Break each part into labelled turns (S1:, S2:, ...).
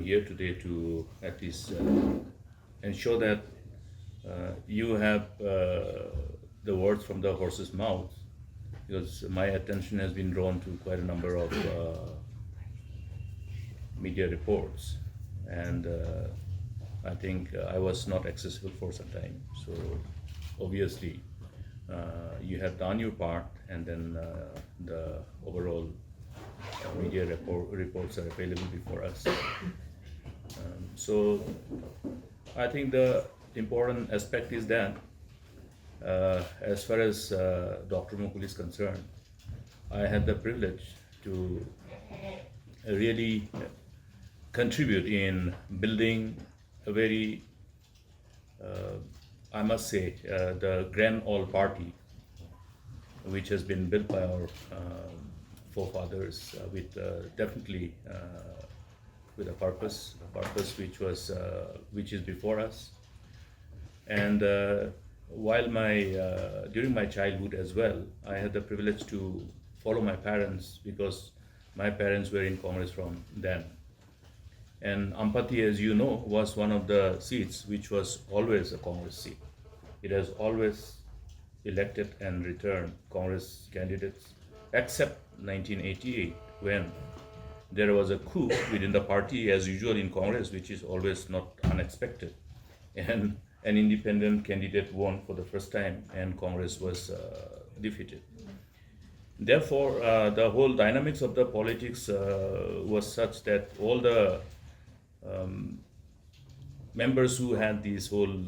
S1: here today to at least ensure that you have the words from the horse's mouth, because my attention has been drawn to quite a number of media reports, and I think I was not accessible for some time. So obviously you have done your part, and then the overall media reports are available before us. So I think the important aspect is that as far as Dr. Mukul is concerned, I had the privilege to really contribute in building a very, I must say, the Grand Old Party, which has been built by our forefathers with definitely with a purpose which is before us. And while during my childhood as well, I had the privilege to follow my parents, because my parents were in Congress from then. And Ampati, as you know, was one of the seats which was always a Congress seat. It has always elected and returned Congress candidates, except 1988, when there was a coup within the party, as usual in Congress, which is always not unexpected. And an independent candidate won for the first time, and Congress was defeated. Therefore, the whole dynamics of the politics was such that all the members who had this whole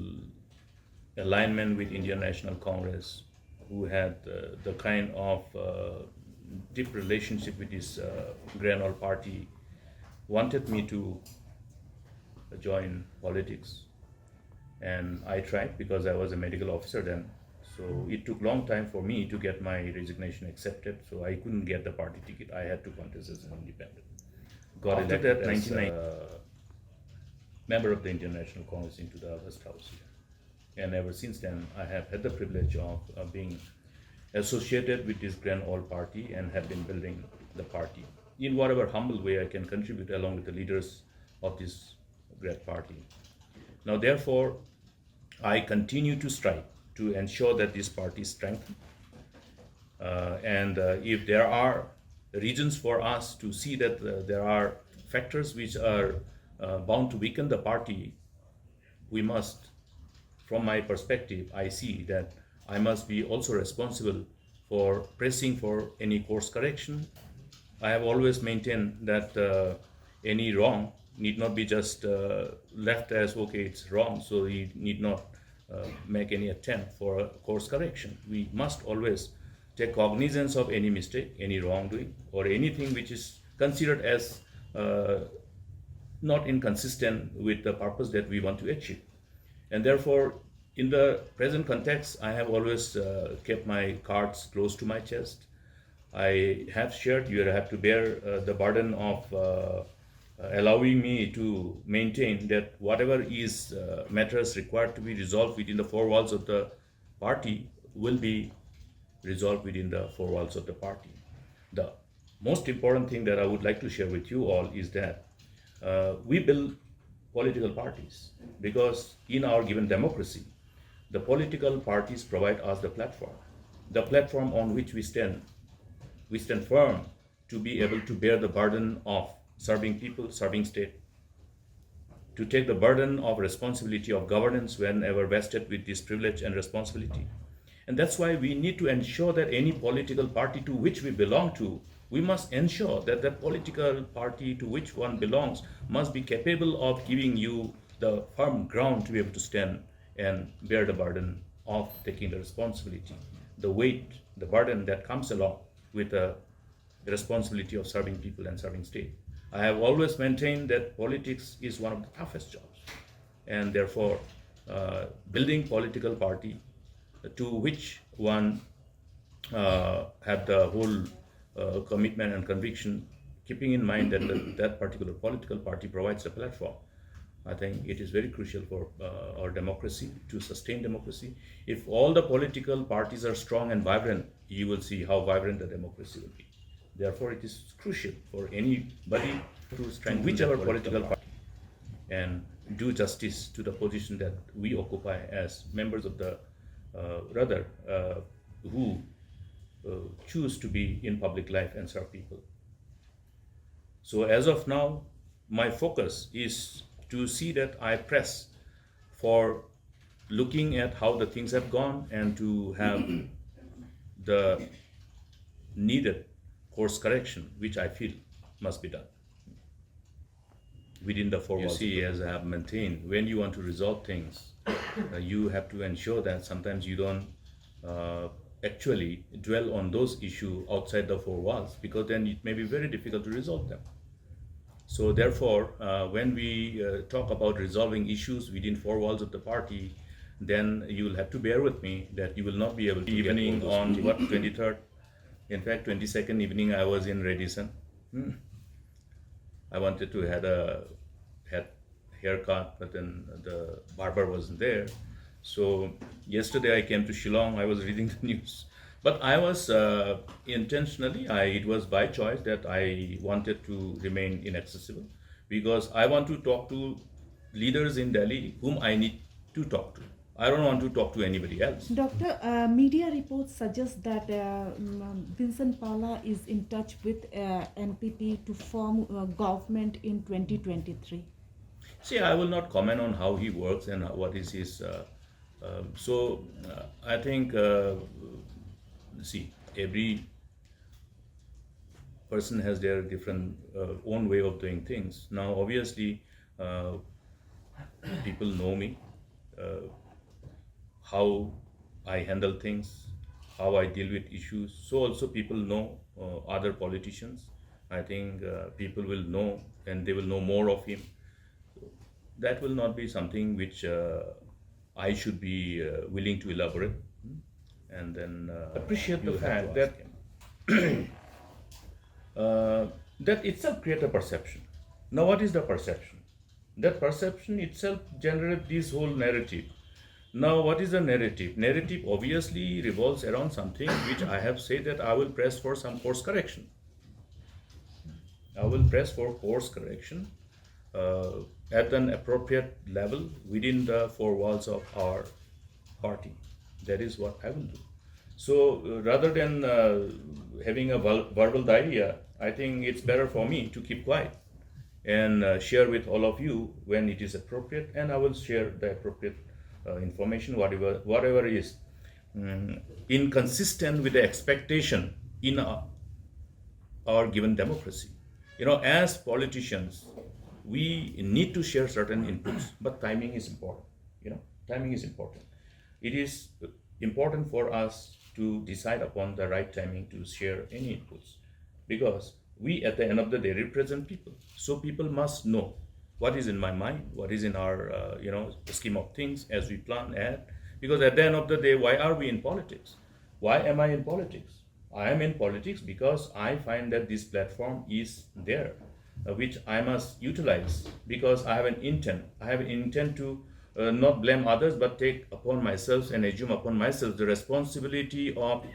S1: alignment with Indian National Congress, who had the kind of deep relationship with this Grand Old Party, wanted me to join politics. And I tried, because I was a medical officer then. So it took long time for me to get my resignation accepted. So I couldn't get the party ticket. I had to contest as an independent. Got elected as member of the Indian National Congress into the August House here. And ever since then, I have had the privilege of being associated with this Grand Old Party, and have been building the party in whatever humble way I can contribute, along with the leaders of this great party. Now, therefore, I continue to strive to ensure that this party is strengthened. And if there are reasons for us to see that there are factors which are bound to weaken the party, we must, from my perspective, I see that I must be also responsible for pressing for any course correction. I have always maintained that any wrong need not be just left as, okay, it's wrong, so we need not make any attempt for a course correction. We must always take cognizance of any mistake, any wrongdoing, or anything which is considered as not inconsistent with the purpose that we want to achieve. And therefore, in the present context, I have always kept my cards close to my chest. I have shared, you have to bear the burden of allowing me to maintain that whatever is matters required to be resolved within the four walls of the party will be resolved within the four walls of the party. The most important thing that I would like to share with you all is that we build political parties because in our given democracy, the political parties provide us the platform on which we stand firm to be able to bear the burden of serving people, serving state, to take the burden of responsibility of governance whenever vested with this privilege and responsibility. And that's why we need to ensure that any political party to which we belong to, we must ensure that the political party to which one belongs must be capable of giving you the firm ground to be able to stand and bear the burden of taking the responsibility, the weight, the burden that comes along with the responsibility of serving people and serving state. I have always maintained that politics is one of the toughest jobs, and therefore building political party to which one have the whole commitment and conviction, keeping in mind that that particular political party provides a platform. I think it is very crucial for our democracy, to sustain democracy. If all the political parties are strong and vibrant, you will see how vibrant the democracy will be. Therefore, it is crucial for anybody to strengthen whichever political party. and do justice to the position that we occupy as members of the rather who choose to be in public life and serve people. So as of now, my focus is to see that I press for looking at how the things have gone and to have the needed course correction, which I feel must be done within the four walls. You see, as I have maintained, when you want to resolve things, you have to ensure that sometimes you don't actually dwell on those issues outside the four walls, because then it may be very difficult to resolve them. So therefore, when we talk about resolving issues within four walls of the party, then you will have to bear with me that you will not be able to. Evening on what, 23rd? In fact, 22nd evening I was in Radisson. I wanted to had haircut, but then the barber wasn't there. So yesterday I came to Shillong. I was reading the news, but I was intentionally. It was by choice that I wanted to remain inaccessible, because I want to talk to leaders in Delhi whom I need to talk to. I don't want to talk to anybody else.
S2: Doctor, media reports suggest that Vincent Pala is in touch with NPP to form government in 2023.
S1: See, I will not comment on how he works and what is his. I think, see, every person has their different own way of doing things. Now, obviously, people know me. How I handle things, how I deal with issues. So also people know other politicians. I think people will know, and they will know more of him. So that will not be something which I should be willing to elaborate. And then appreciate the fact that that itself creates a perception. Now, what is the perception? That perception itself generates this whole narrative. Now, what is the narrative? Narrative obviously revolves around something which I have said that I will press for some course correction. I will press for course correction at an appropriate level within the four walls of our party. That is what I will do. So rather than having a verbal diarrhea, I think it's better for me to keep quiet and share with all of you when it is appropriate, and I will share the appropriate information, whatever is inconsistent with the expectation in our given democracy. As politicians, we need to share certain inputs, but timing is important. Timing is important. It is important for us to decide upon the right timing to share any inputs, because we, at the end of the day, represent people. So people must know what is in my mind, what is in our scheme of things as we plan ahead. Because at the end of the day, why are we in politics? Why am I in politics? I am in politics because I find that this platform is there, which I must utilize, because I have an intent. I have an intent to not blame others, but take upon myself and assume upon myself the responsibility of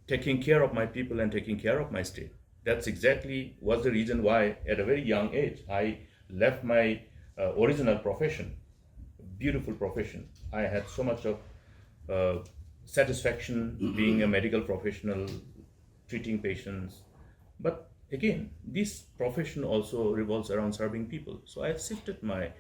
S1: taking care of my people and taking care of my state. That's exactly was the reason why at a very young age I left my original profession, beautiful profession. I had so much of satisfaction being a medical professional, treating patients. But again, this profession also revolves around serving people. So I shifted my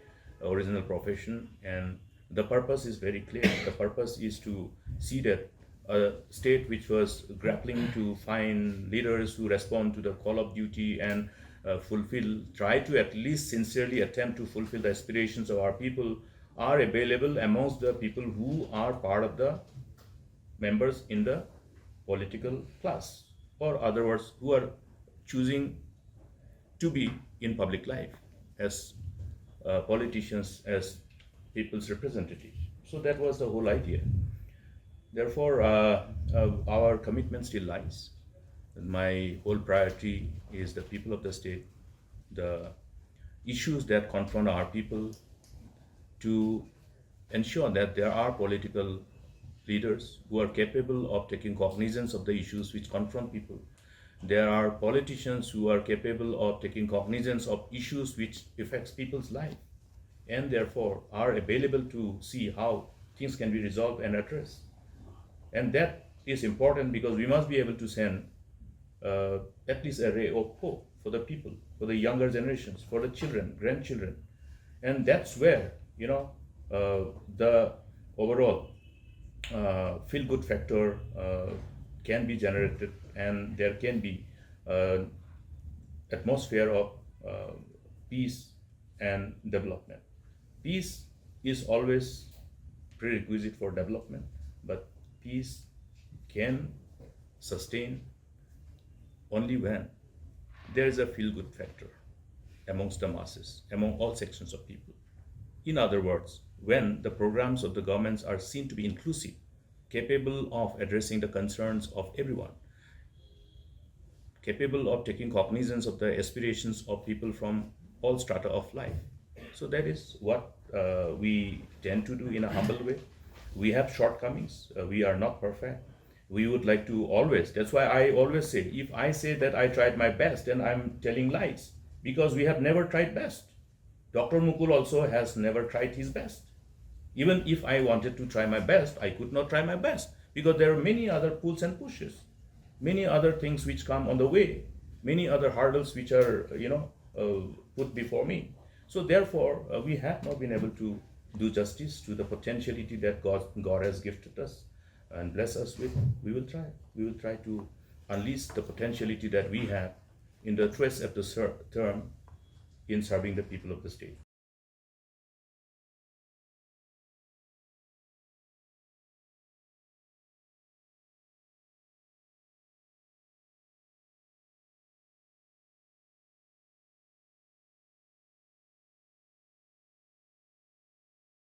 S1: original profession, and the purpose is very clear. The purpose is to see that a state which was grappling to find leaders who respond to the call of duty and try to at least sincerely attempt to fulfill the aspirations of our people, are available amongst the people who are part of the members in the political class, or other words, who are choosing to be in public life as politicians, as people's representatives. So that was the whole idea. Therefore, our commitment still lies. My whole priority is the people of the state, the issues that confront our people, to ensure that there are political leaders who are capable of taking cognizance of the issues which confront people, There are politicians who are capable of taking cognizance of issues which affects people's life, and therefore are available to see how things can be resolved and addressed. And that is important because we must be able to send at least a ray of hope for the people, for the younger generations, for the children, grandchildren. And that's where, the overall feel good factor can be generated, and there can be atmosphere of peace and development. Peace is always prerequisite for development, but peace can sustain only when there is a feel good factor amongst the masses, among all sections of people. In other words, when the programs of the governments are seen to be inclusive, capable of addressing the concerns of everyone, capable of taking cognizance of the aspirations of people from all strata of life. So that is what we tend to do in a humble way. We have shortcomings. We are not perfect. We would like to always, that's why I always say, if I say that I tried my best, then I'm telling lies, because we have never tried best. Dr. Mukul also has never tried his best. Even if I wanted to try my best, I could not try my best, because there are many other pulls and pushes, many other things which come on the way, many other hurdles which are, put before me. So therefore, we have not been able to do justice to the potentiality that God has gifted us and bless us with. We will try. We will try to unleash the potentiality that we have in the truest of the term in serving the people of the state.